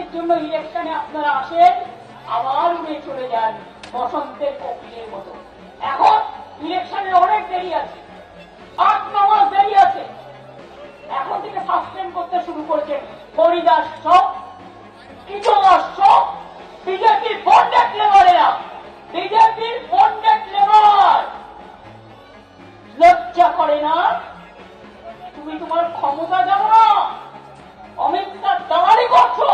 মিনিটের জন্য ইলেকশনে আপনারা আসেন, আবার উড়ে চলে যান বসন্তের কোকিলের মতো। এখন ইলেকশনের অনেক দেরি আছে, 8-9 মাস দেরি আছে। এখন থেকে সাসপেন্ড করতে শুরু করেছেন হরিদাস সব, কিশোর সব, বিজেপির বন্ডেড লেবারেরা, বিজেপির বন্ডেড লেবার। লজ্জা করে না? তুমি তোমার ক্ষমতা জানো না, অমিত শাহ দাঁড়ানি করছো।